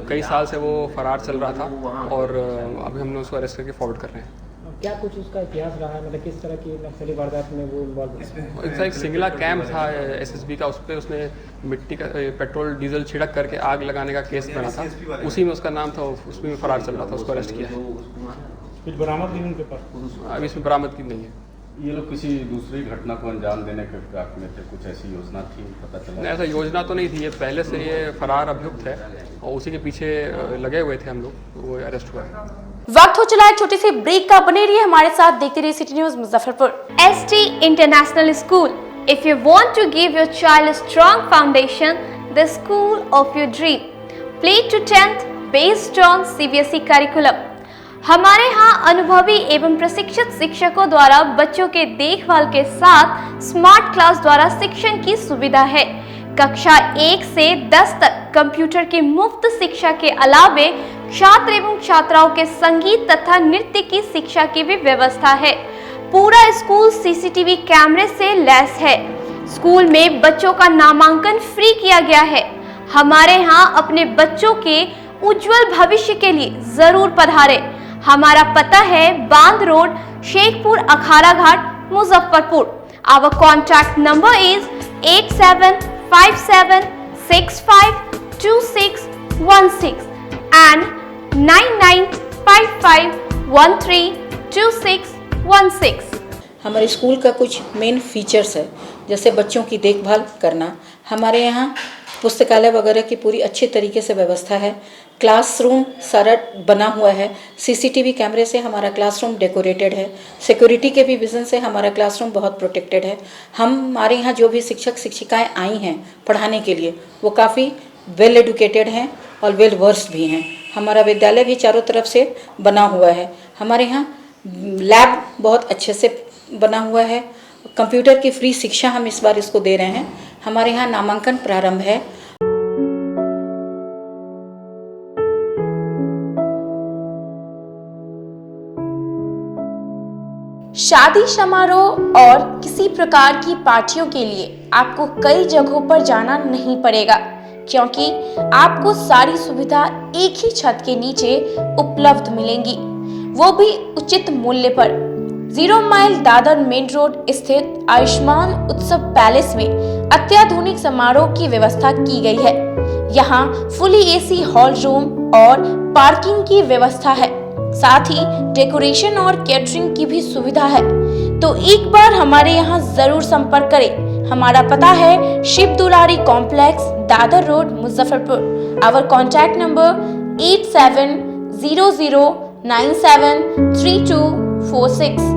कई साल से वो फरार चल रहा था और अभी हमने उसको अरेस्ट करके फॉरवर्ड कर रहे हैं। क्या कुछ उसका इतिहास रहा है, मतलब किस तरह की नक्सली वारदात में वो इन्वॉल्व है? एक सिंगला कैंप था SSB का, उस पर उसने मिट्टी का पेट्रोल डीजल छिड़क करके आग लगाने का केस बना था। उसी में उसका नाम था, उसमें फरार चल रहा था। उसको अरेस्ट किया है। कुछ बरामद नहीं उनके पास? अभी इसमें बरामद की नहीं है। ये लोग किसी दूसरी घटना को अंजाम देने के फिराक में थे, कुछ ऐसी योजना थी, पता चला? नहीं, ऐसा योजना तो नहीं थी। ये पहले से ये फरार अभियुक्त है और उसी के पीछे लगे हुए थे हम लोग, वो अरेस्ट हुआ है। वक्त हो चला है छोटी सी ब्रेक का। बने रहिए हमारे साथ, देखते रहिए city news Muzaffarpur. ST International School. If you want to give your child a strong foundation, the school of your dream. Play to 10th based on CBSE curriculum. हमारे यहाँ अनुभवी एवं प्रशिक्षित शिक्षकों द्वारा बच्चों के देखभाल के साथ स्मार्ट क्लास द्वारा शिक्षण की सुविधा है। कक्षा 1 से 10 तक कंप्यूटर की मुफ्त शिक्षा के अलावे छात्र एवं छात्राओं के संगीत तथा नृत्य की शिक्षा की भी व्यवस्था है। पूरा स्कूल CCTV कैमरे से लैस है। स्कूल में बच्चों का नामांकन फ्री किया गया है। हमारे यहाँ अपने बच्चों के उज्जवल भविष्य के लिए जरूर पधारें। हमारा पता है बांध road, Shekhpur Akhara Ghat, Muzaffarpur. Our contact number is 8757652616 and 9955132616। हमारे स्कूल का कुछ मेन फीचर्स है, जैसे बच्चों की देखभाल करना। हमारे यहाँ पुस्तकालय वगैरह की पूरी अच्छी तरीके से व्यवस्था है। क्लासरूम सारा बना हुआ है। CCTV कैमरे से हमारा क्लासरूम डेकोरेटेड है। सिक्योरिटी के भी विजन से हमारा क्लासरूम बहुत प्रोटेक्टेड है। हमारे यहाँ जो भी शिक्षक शिक्षिकाएं आई हैं पढ़ाने के लिए, वो काफ़ी वेल एडुकेटेड हैं और वेल वर्स्ड भी हैं। हमारा विद्यालय भी चारों तरफ से बना हुआ है। हमारे यहाँ लैब बहुत अच्छे से बना हुआ है। कंप्यूटर की फ्री शिक्षा हम इस बार इसको दे रहे हैं। हमारे यहाँ नामांकन प्रारंभ है। शादी समारोह और किसी प्रकार की पार्टियों के लिए आपको कई जगहों पर जाना नहीं पड़ेगा, क्योंकि आपको सारी सुविधा एक ही छत के नीचे उपलब्ध मिलेंगी, वो भी उचित मूल्य पर। 0 माइल दादर मेन रोड स्थित आयुष्मान उत्सव पैलेस में अत्याधुनिक समारोह की व्यवस्था की गई है। यहाँ फुली AC हॉल रूम और पार्किंग की व्यवस्था है, साथ ही डेकोरेशन और कैटरिंग की भी सुविधा है। तो एक बार हमारे यहाँ जरूर संपर्क करें। हमारा पता है Shiv Dulari complex, Dadar road, Muzaffarpur. Our contact number 8700973246।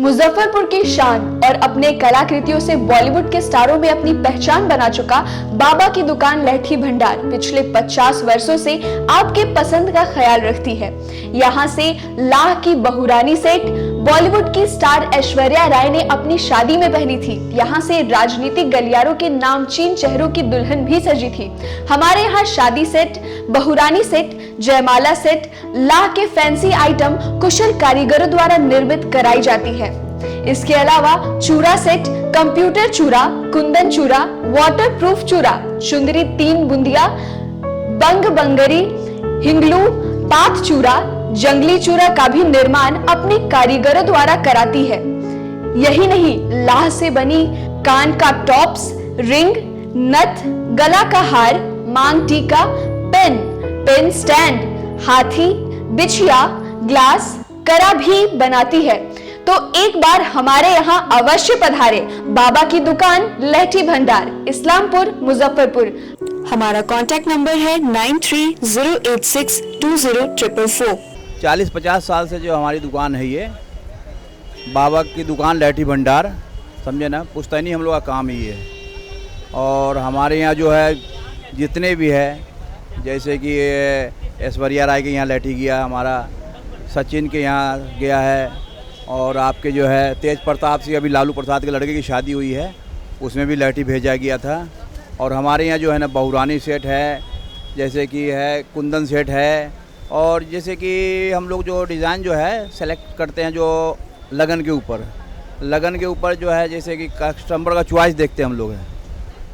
Muzaffarpur की शान और अपने कलाकृतियों से बॉलीवुड के स्टारों में अपनी पहचान बना चुका बाबा की दुकान लहठी भंडार पिछले 50 वर्षों से आपके पसंद का ख्याल रखती है। यहाँ से लाह की बहुरानी सेट, बॉलीवुड की स्टार ऐश्वर्या राय ने अपनी शादी में पहनी थी। यहाँ से राजनीतिक गलियारों के नामचीन चेहरों की दुल्हन भी सजी थी। हमारे यहाँ शादी सेट, बहुरानी सेट, जयमाला सेट, लाख के फैंसी आइटम कुशल कारीगरों द्वारा निर्मित कराई जाती है। इसके अलावा चूड़ा सेट, कंप्यूटर चूड़ा, कुंदन चूड़ा, वाटरप्रूफ चूड़ा, चुंदरी 3 बुंदिया, बंग बंगरी, हिंगलू, पात चूड़ा, जंगली चूड़ा का भी निर्माण अपने कारीगरों द्वारा कराती है। यही नहीं, लाह से बनी कान का टॉप्स, रिंग, नथ, गला का हार, मांग टीका, पेन स्टैंड, हाथी, बिछिया, ग्लास, करा भी बनाती है। तो एक बार हमारे यहाँ अवश्य पधारे। बाबा की दुकान लहठी भंडार, इस्लामपुर, मुजफ्फरपुर। हमारा कांटेक्ट नंबर है 9308620444। 40-50 साल से जो हमारी दुकान है, ये बाबा की दुकान लहठी भंडार, समझे ना, पुश्तैनी हम लोग का काम ही है। और हमारे यहाँ जो है जितने भी है, जैसे कि ऐश्वर्या राय के यहाँ लहठी गया, हमारा सचिन के यहाँ गया है, और आपके जो है तेज प्रताप से अभी लालू प्रसाद के लड़के की शादी हुई है, उसमें भी लहठी भेजा गया था। और हमारे यहाँ जो है ना बहुरानी सेट है, जैसे कि है कुंदन सेट है, और जैसे कि हम लोग जो डिज़ाइन जो है सेलेक्ट करते हैं जो लगन के ऊपर जो है, जैसे कि कस्टमर का चॉइस देखते हैं हम लोग हैं,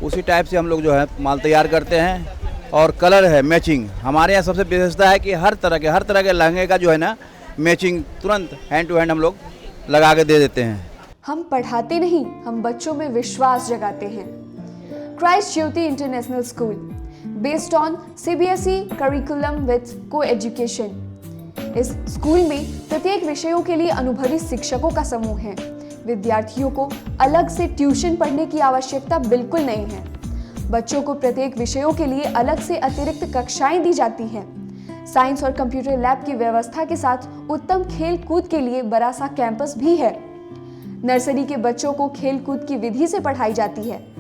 उसी टाइप से हम लोग जो है माल तैयार करते हैं। और कलर है मैचिंग, हमारे यहाँ सबसे विशेषता है कि हर तरह के लहंगे का जो है ना मैचिंग तुरंत हैंड टू हैंड हम लोग लगा के दे देते हैं। हम पढ़ाते नहीं, हम बच्चों में विश्वास जगाते हैं। Christ Jyoti international school, based on CBSE curriculum with coeducation. इस स्कूल में प्रत्येक विषयों के लिए अनुभवी शिक्षकों का समूह है। विद्यार्थियों को अलग से ट्यूशन पढ़ने की आवश्यकता बिल्कुल नहीं है। बच्चों को प्रत्येक विषयों के लिए अलग से अतिरिक्त कक्षाएं दी जाती हैं। साइंस और कंप्यूटर लैब की व्यवस्था के साथ उत्तम खेल कूद के लिए बड़ा सा कैंपस भी है। नर्सरी के बच्चों को खेल कूद की विधि से पढ़ाई जाती है।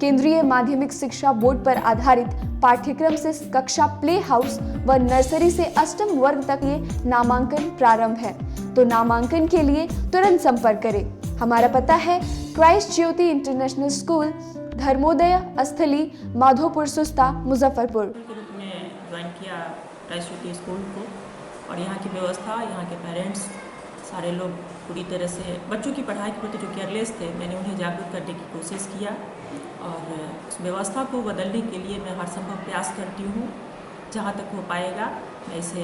केंद्रीय माध्यमिक शिक्षा बोर्ड पर आधारित पाठ्यक्रम से कक्षा प्ले हाउस व नर्सरी से अष्टम वर्ग तक ये नामांकन प्रारंभ है। तो नामांकन के लिए तुरंत संपर्क करें। हमारा पता है Christ Jyoti international school, Dharmodaya स्थली, माधोपुर सुस्ता, मुजफ्फरपुर। ज्वाइन किया क्राइस्ट ज्योति स्कूल को, और यहाँ की व्यवस्था, यहाँ के पेरेंट्स सारे लोग पूरी तरह से बच्चों की पढ़ाई के प्रति जो केयरलेस थे, मैंने उन्हें जागरूक करने की कोशिश किया, और उस व्यवस्था को बदलने के लिए मैं हर संभव प्रयास करती हूँ। जहाँ तक हो पाएगा मैं इसे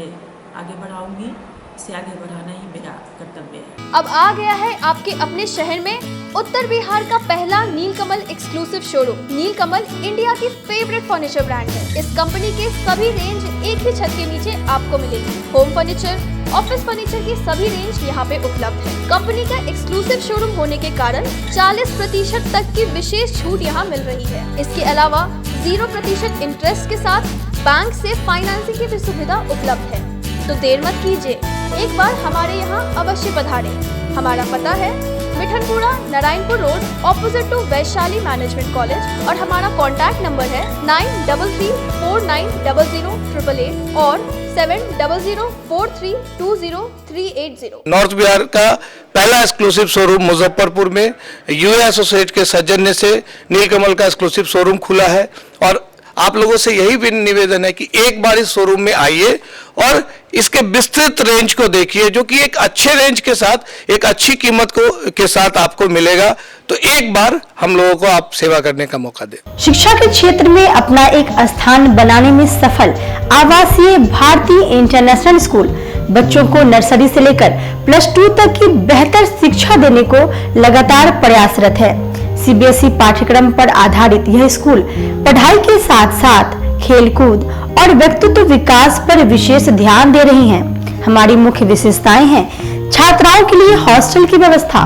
आगे बढ़ाऊँगी, इसे आगे बढ़ाना ही मेरा कर्तव्य है। अब आ गया है आपके अपने शहर में उत्तर बिहार का पहला नीलकमल एक्सक्लूसिव शोरूम। नीलकमल इंडिया की फेवरेट फर्नीचर ब्रांड है। इस कंपनी के सभी रेंज एक ही छत के नीचे आपको मिलेगी। होम फर्नीचर, ऑफिस फर्नीचर की सभी रेंज यहाँ पे उपलब्ध है। कंपनी का एक्सक्लूसिव शोरूम होने के कारण 40% तक की विशेष छूट यहाँ मिल रही है। इसके अलावा 0% इंटरेस्ट के साथ बैंक से फाइनेंसिंग की भी सुविधा उपलब्ध है। तो देर मत कीजिए, एक बार हमारे यहाँ अवश्य पधारें। हमारा पता है Mithanpura, Narayanpur road, opposite to Vaishali management college, और हमारा कॉन्टैक्ट नंबर है 9334900888 और 7004320380। नॉर्थ बिहार का पहला एक्सक्लूसिव शोरूम मुजफ्फरपुर में यूए एसोसिएट के सौजन्य से नीलकमल का एक्सक्लूसिव शोरूम खुला है। और आप लोगों से यही भी निवेदन है कि एक बार इस शोरूम में आइए और इसके विस्तृत रेंज को देखिए, जो कि एक अच्छे रेंज के साथ, एक अच्छी कीमत के साथ आपको मिलेगा। तो एक बार हम लोगों को आप सेवा करने का मौका दें। शिक्षा के क्षेत्र में अपना एक स्थान बनाने में सफल आवासीय भारतीय इंटरनेशनल स्कूल बच्चों को नर्सरी से लेकर +2 तक की बेहतर शिक्षा देने को लगातार प्रयासरत है। CBSE पाठ्यक्रम पर आधारित यह स्कूल पढ़ाई के साथ साथ खेलकूद और व्यक्तित्व विकास पर विशेष ध्यान दे रही हैं। हमारी मुख्य विशेषताएं हैं छात्राओं के लिए हॉस्टल की व्यवस्था,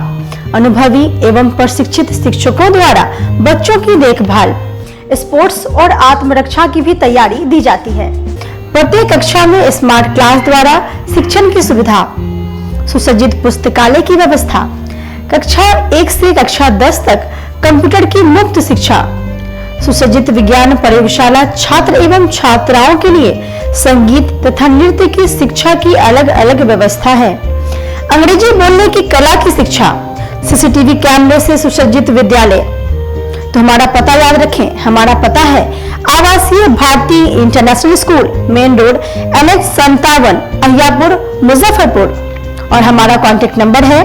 अनुभवी एवं प्रशिक्षित शिक्षकों द्वारा बच्चों की देखभाल, स्पोर्ट्स और आत्मरक्षा की भी तैयारी दी जाती है। प्रत्येक कक्षा में स्मार्ट क्लास द्वारा शिक्षण की सुविधा, सुसज्जित पुस्तकालय की व्यवस्था, कक्षा 1 से कक्षा 10 तक कंप्यूटर की मुफ्त शिक्षा, सुसज्जित विज्ञान प्रयोगशाला, छात्र एवं छात्राओं के लिए संगीत तथा नृत्य की शिक्षा की अलग अलग व्यवस्था है। अंग्रेजी बोलने की कला की शिक्षा, सीसीटीवी कैमरे से सुसज्जित विद्यालय। तो हमारा पता याद रखें, हमारा पता है Awasiya Bharti international school, main road NH57, Ahiyapur, Muzaffarpur. और हमारा कॉन्टेक्ट नंबर है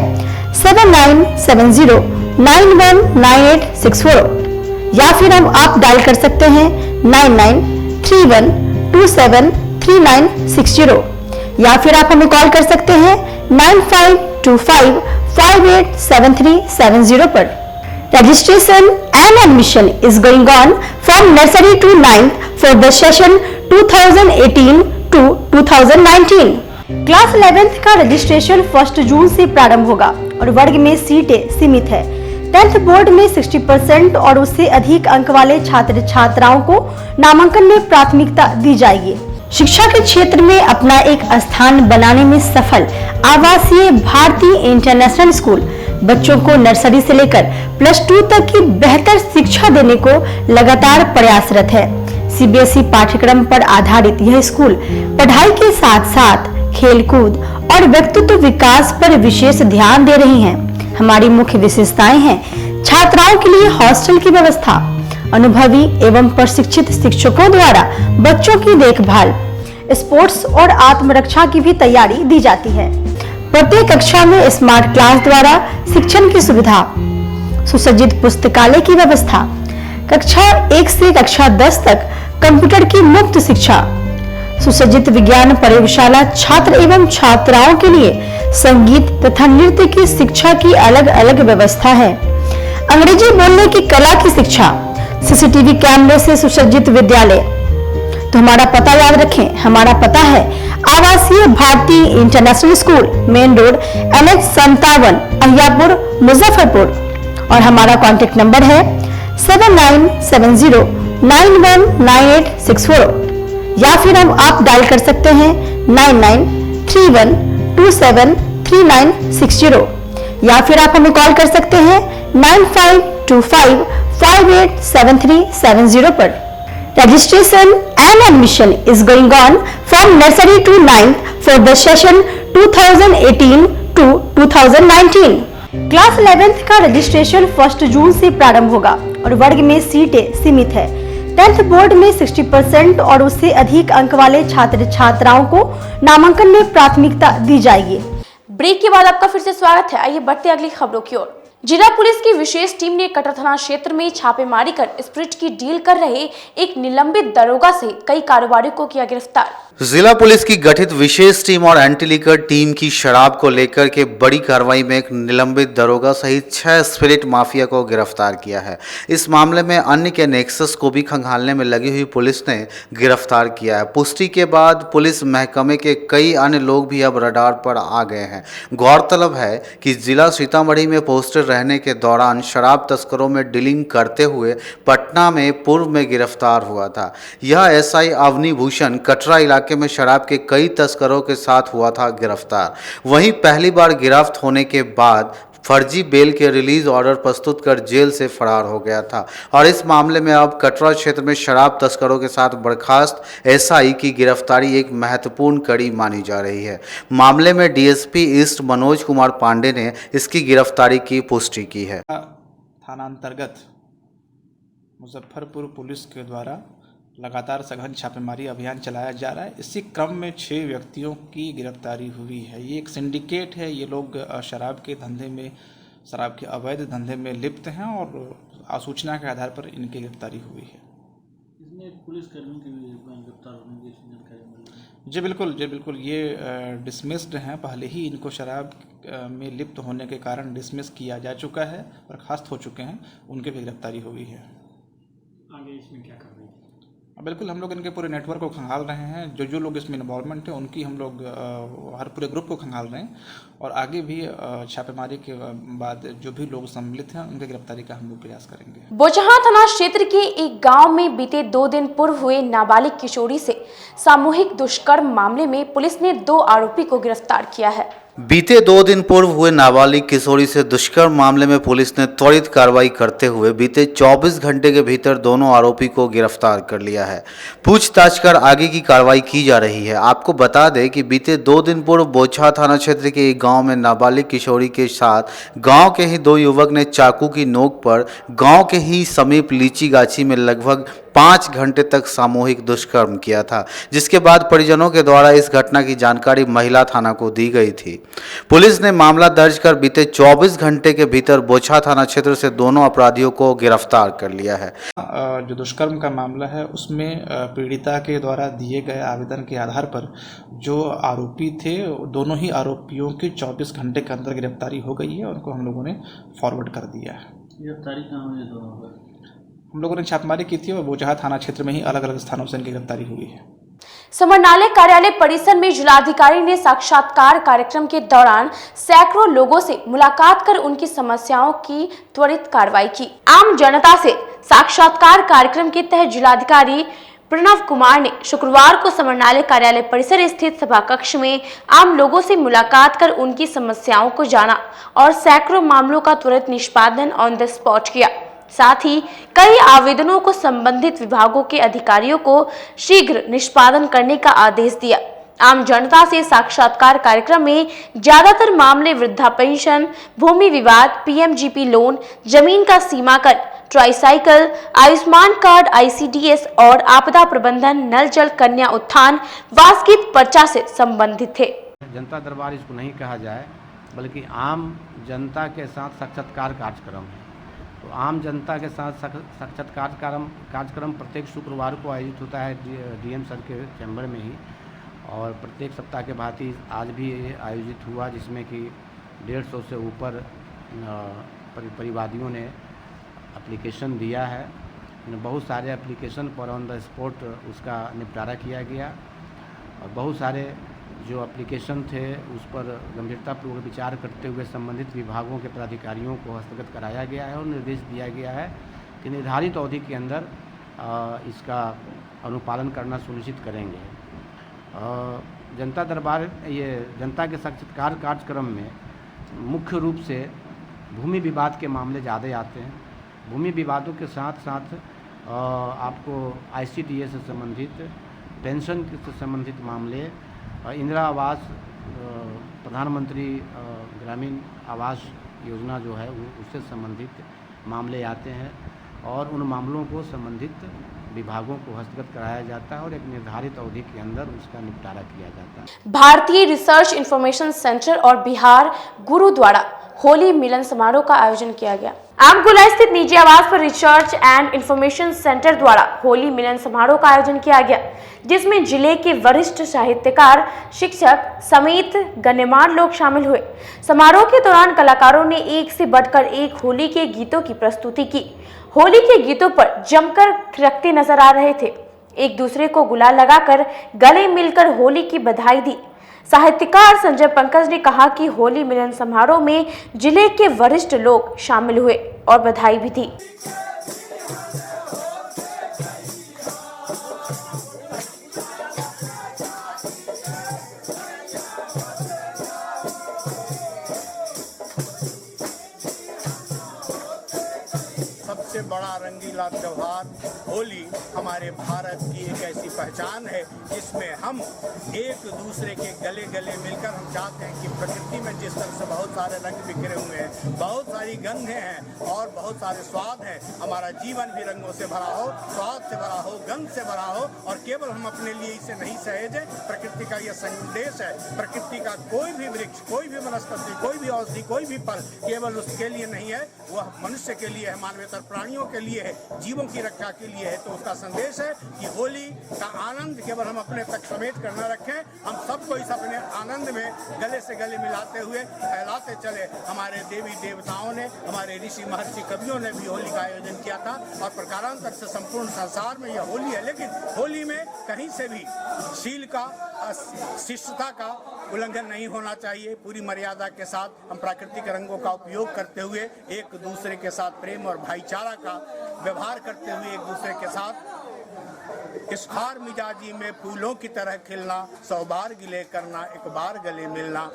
7970919864 या फिर आप डायल कर सकते हैं 9931273960 या फिर आप हमें कॉल कर सकते हैं 9525587370 पर। Registration and admission is going on from nursery to 9th for the session 2018 to 2019. Class 11th का रजिस्ट्रेशन 1 जून से प्रारंभ होगा और वर्ग में सीटें सीमित है। 10th बोर्ड में 60% और उससे अधिक अंक वाले छात्र छात्राओं को नामांकन में प्राथमिकता दी जाएगी। शिक्षा के क्षेत्र में अपना एक स्थान बनाने में सफल आवासीय भारती इंटरनेशनल स्कूल बच्चों को नर्सरी से लेकर +2 तक की बेहतर शिक्षा देने को लगातार प्रयासरत है। CBSE पाठ्यक्रम पर आधारित यह स्कूल पढ़ाई के साथ साथ खेलकूद और व्यक्तित्व विकास पर विशेष ध्यान दे रही हैं। हमारी मुख्य विशेषताएं हैं छात्राओं के लिए हॉस्टल की व्यवस्था, अनुभवी एवं प्रशिक्षित शिक्षकों द्वारा बच्चों की देखभाल, स्पोर्ट्स और आत्मरक्षा की भी तैयारी दी जाती है। प्रत्येक कक्षा में स्मार्ट क्लास द्वारा शिक्षण की सुविधा, सुसज्जित पुस्तकालय की व्यवस्था, कक्षा 1 से कक्षा 10 तक कंप्यूटर की मुफ्त शिक्षा, सुसज्जित विज्ञान प्रयोगशाला, छात्र एवं छात्राओं के लिए संगीत तथा नृत्य की शिक्षा की अलग अलग व्यवस्था है। अंग्रेजी बोलने की कला की शिक्षा, सीसीटीवी कैमरे से सुसज्जित विद्यालय। तो हमारा पता याद रखें, हमारा पता है Awasiya Bharti international school, main road NH57, Ahiyapur, Muzaffarpur. और हमारा कॉन्टेक्ट नंबर है 7970919864 या फिर आप डायल कर सकते हैं 9931273960 या फिर आप हमें कॉल कर सकते हैं 9525587370 पर। Registration and admission is going on from nursery to 9th for the session 2018 to 2019. Class 11th का रजिस्ट्रेशन 1 जून से प्रारंभ होगा और वर्ग में सीटें सीमित है। 10th बोर्ड में 60% और उससे अधिक अंक वाले छात्र छात्राओं को नामांकन में प्राथमिकता दी जाएगी। ब्रेक के बाद आपका फिर से स्वागत है। आइए बढ़ते अगली खबरों की ओर। जिला पुलिस की विशेष टीम ने कटरा थाना क्षेत्र में छापेमारी कर स्प्रिट की डील कर रहे एक निलंबित दरोगा सहित कई कारोबारियों को किया गिरफ्तार। जिला पुलिस की गठित विशेष टीम और एंटी लिकर टीम की शराब को लेकर के बड़ी कार्रवाई में एक निलंबित दरोगा सहित 6 स्पिरिट माफिया को गिरफ्तार किया है। इस मामले में अन्य के नेक्सस को भी खंगालने में लगी हुई पुलिस ने गिरफ्तार किया है। पुष्टि के बाद पुलिस महकमे के कई अन्य लोग भी अब रडार पर आ गए हैं। गौरतलब है कि जिला सीतामढ़ी में पोस्टेड रहने के दौरान शराब तस्करों में डीलिंग करते हुए पटना में पूर्व में गिरफ्तार हुआ था। यह SI अवनी भूषण कटरा इलाके में शराब के कई तस्करों के साथ हुआ था गिरफ्तार। वहीं पहली बार गिरफ्तार होने के बाद फर्जी बेल के रिलीज ऑर्डर प्रस्तुत कर जेल से फरार हो गया था और इस मामले में अब कटरा क्षेत्र में शराब तस्करों के साथ बर्खास्त SI की गिरफ्तारी एक महत्वपूर्ण कड़ी मानी जा रही है। मामले में DSP ईस्ट मनोज कुमार पांडे ने इसकी गिरफ्तारी की पुष्टि की है। थाना अंतर्गत मुजफ्फरपुर पुलिस के द्वारा लगातार सघन छापेमारी अभियान चलाया जा रहा है। इसी क्रम में 6 व्यक्तियों की गिरफ्तारी हुई है। ये एक सिंडिकेट है। ये लोग शराब के धंधे में, शराब के अवैध धंधे में लिप्त हैं और सूचना के आधार पर इनकी गिरफ्तारी हुई है। इसमें पुलिसकर्मी की गिरफ्तार होने की जानकारी मिली? जी बिल्कुल ये डिसमिस्ड हैं। पहले ही इनको शराब में लिप्त होने के कारण डिसमिस किया जा चुका है, बर्खास्त हो चुके हैं। उनकी भी गिरफ्तारी हुई है। आगे इसमें क्या कर रहे हैं? बिल्कुल हम लोग इनके पूरे नेटवर्क को खंगाल रहे हैं। जो लोग इसमें इन्वॉल्वमेंट है उनकी हम लोग हर पूरे ग्रुप को खंगाल रहे हैं और आगे भी छापेमारी के बाद जो भी लोग सम्मिलित हैं उनकी गिरफ्तारी का हम लोग प्रयास करेंगे। बोचहां थाना क्षेत्र के एक गांव में बीते 2 दिन पूर्व हुए नाबालिग किशोरी से सामूहिक दुष्कर्म मामले में पुलिस ने 2 आरोपी को गिरफ्तार किया है। बीते 2 दिन पूर्व हुए नाबालिग किशोरी से दुष्कर्म मामले में पुलिस ने त्वरित कार्रवाई करते हुए बीते 24 घंटे के भीतर दोनों आरोपी को गिरफ्तार कर लिया है। पूछताछ कर आगे की कार्रवाई की जा रही है। आपको बता दें कि बीते 2 दिन पूर्व बोछा थाना क्षेत्र के एक गांव में नाबालिग किशोरी के साथ गांव के ही 2 युवक ने चाकू की नोक पर गांव के ही समीप लीची गाछी में लगभग 5 घंटे तक सामूहिक दुष्कर्म किया था, जिसके बाद परिजनों के द्वारा इस घटना की जानकारी महिला थाना को दी गई थी। पुलिस ने मामला दर्ज कर बीते 24 घंटे के भीतर बोछा थाना क्षेत्र से दोनों अपराधियों को गिरफ्तार कर लिया है। जो दुष्कर्म का मामला है उसमें पीड़िता के द्वारा दिए गए आवेदन के आधार पर जो आरोपी थे दोनों ही आरोपियों की 24 घंटे के अंदर गिरफ्तारी हो गई है। उनको हम लोगों ने फॉरवर्ड कर दिया है। गिरफ्तारी कहाँ हुई दोनों पर? हम लोगों ने छापेमारी की थी और बोचहा थाना क्षेत्र में ही अलग अलग स्थानों से इनकी गिरफ्तारी हुई है। समरनालय कार्यालय परिसर में जिलाधिकारी ने साक्षात्कार कार्यक्रम के दौरान सैकड़ों लोगों से मुलाकात कर उनकी समस्याओं की त्वरित कार्रवाई की। आम जनता से साक्षात्कार कार्यक्रम के तहत जिलाधिकारी प्रणव कुमार ने शुक्रवार को समरनालय कार्यालय परिसर स्थित सभा कक्ष में आम लोगों से मुलाकात कर उनकी समस्याओं को जाना और सैकड़ों मामलों का त्वरित निष्पादन ऑन द स्पॉट किया। साथ ही कई आवेदनों को संबंधित विभागों के अधिकारियों को शीघ्र निष्पादन करने का आदेश दिया। आम जनता से साक्षात्कार कार्यक्रम में ज्यादातर मामले वृद्धा पेंशन, भूमि विवाद, पीएमजीपी लोन, जमीन का सीमाकन, ट्राईसाइकिल, आयुष्मान कार्ड, आईसीडीएस और आपदा प्रबंधन, नल जल कन्या उत्थान, वासगीत पर्चा से संबंधित थे। जनता दरबार इसको नहीं कहा जाए बल्कि आम जनता के साथ साक्षात्कार कार्यक्रम है। तो आम जनता के साथ साक्षात्कार कार्यक्रम प्रत्येक शुक्रवार को आयोजित होता है डीएम सर के चैम्बर में ही, और प्रत्येक सप्ताह के भांति आज भी आयोजित हुआ, जिसमें कि 150 से ऊपर परिवादियों ने एप्लीकेशन दिया है। बहुत सारे एप्लीकेशन पर ऑन द स्पॉट उसका निपटारा किया गया और बहुत सारे जो एप्लीकेशन थे उस पर गंभीरतापूर्वक विचार करते हुए संबंधित विभागों के पदाधिकारियों को हस्तगत कराया गया है और निर्देश दिया गया है कि निर्धारित अवधि के अंदर इसका अनुपालन करना सुनिश्चित करेंगे। जनता दरबार ये जनता के साक्षात्कार कार्यक्रम में मुख्य रूप से भूमि विवाद के मामले ज़्यादा आते हैं। भूमि विवादों के साथ साथ आपको आईसीडीएस से संबंधित, पेंशन से संबंधित मामले, इंदिरा आवास, प्रधानमंत्री ग्रामीण आवास योजना जो है उससे संबंधित मामले आते हैं और उन मामलों को संबंधित विभागों को हस्तगत कराया जाता है और एक निर्धारित अवधि के अंदर उसका निपटारा किया जाता है। भारतीय रिसर्च इंफॉर्मेशन सेंटर और बिहार गुरु द्वारा होली मिलन समारोह का आयोजन किया गया। आमगोला स्थित निजी आवास पर रिसर्च एंड इंफॉर्मेशन सेंटर द्वारा होली मिलन समारोह का आयोजन किया गया, जिसमें जिले के वरिष्ठ साहित्यकार, शिक्षक समेत गण्यमान्य लोग शामिल हुए। समारोह के दौरान कलाकारों ने एक से बढ़कर एक होली के गीतों की प्रस्तुति की। होली के गीतों पर जमकर थिरकते नजर आ रहे थे। एक दूसरे को गुलाल लगाकर गले मिलकर होली की बधाई दी। साहित्यकार संजय पंकज ने कहा कि होली मिलन समारोह में जिले के वरिष्ठ लोग शामिल हुए और बधाई भी दी। सबसे बड़ा रंगीला त्योहार होली हमारे भारत की एक ऐसी पहचान है जिसमें हम एक दूसरे के गले गले मिलकर हम चाहते हैं कि प्रकृति में जिस तरह से बहुत सारे रंग बिखरे हुए हैं, बहुत सारी गंधें हैं और बहुत सारे स्वाद हैं, हमारा जीवन भी रंगों से भरा हो, स्वाद से भरा हो, गंध से भरा हो और केवल हम अपने लिए इसे नहीं सहेजें। प्रकृति का यह संदेश है। प्रकृति का कोई भी वृक्ष, कोई भी वनस्पति, कोई भी औषधि, कोई भी फल केवल उसके लिए नहीं है, वह मनुष्य के लिए है, मानवेतर प्राणियों के लिए है, जीवों की रक्षा के लिए है। तो उसका संदेश है कि होली का आनंद केवल हम अपने तक समेट कर न रखें, हम सबको इस अपने आनंद में गले से गले मिलाते हुए फैलाते चले। हमारे देवी देवताओं ने, हमारे ऋषि महर्षि कवियों ने भी होली का आयोजन किया था और प्रकारांतर से संपूर्ण संसार में यह होली है। लेकिन होली में कहीं से भी शील का, शिष्टता का उल्लंघन नहीं होना चाहिए। पूरी मर्यादा के साथ हम प्राकृतिक रंगों का उपयोग करते हुए एक दूसरे के साथ प्रेम और भाईचारा का व्यवहार करते हुए एक दूसरे के साथ इस खार मिजाजी में फूलों की तरह खिलना, 100 बार गिले करना, एक बार गले मिलना।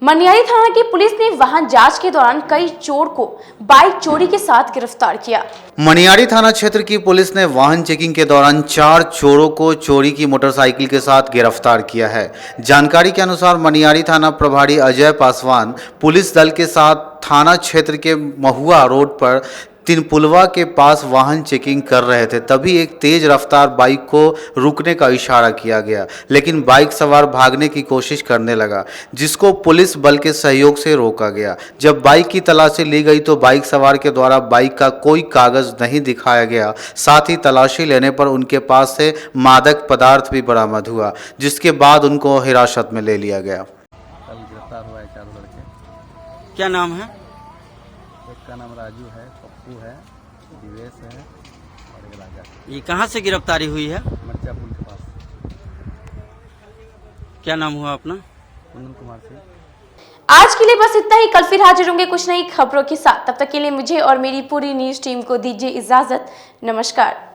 मनियारी थाना की पुलिस ने वाहन जांच के दौरान कई चोर को बाइक चोरी के साथ गिरफ्तार किया। मनियारी थाना क्षेत्र की पुलिस ने वाहन चेकिंग के दौरान 4 चोरों को चोरी की मोटरसाइकिल के साथ गिरफ्तार किया है। जानकारी के अनुसार मनियारी थाना प्रभारी अजय पासवान पुलिस दल के साथ थाना क्षेत्र के महुआ रोड पर तिनपुलवा के पास वाहन चेकिंग कर रहे थे, तभी एक तेज रफ्तार बाइक को रुकने का इशारा किया गया, लेकिन बाइक सवार भागने की कोशिश करने लगा, जिसको पुलिस बल के सहयोग से रोका गया। जब बाइक की तलाशी ली गई तो बाइक सवार के द्वारा बाइक का कोई कागज नहीं दिखाया गया। साथ ही तलाशी लेने पर उनके पास से मादक पदार्थ भी बरामद हुआ, जिसके बाद उनको हिरासत में ले लिया गया। कल गिरफ्तार हुआ है 4 लड़के। क्या नाम है? एक का नाम राजू है, पप्पू है, दिवेश है और एक राजा। ये कहाँ से गिरफ्तारी हुई है? मर्चा पुल के पास। क्या नाम हुआ अपना? कुंदन कुमार सिंह। आज के लिए बस इतना ही। कल फिर हाजिर होंगे कुछ नई खबरों के साथ। तब तक के लिए मुझे और मेरी पूरी न्यूज टीम को दीजिए इजाजत। नमस्कार।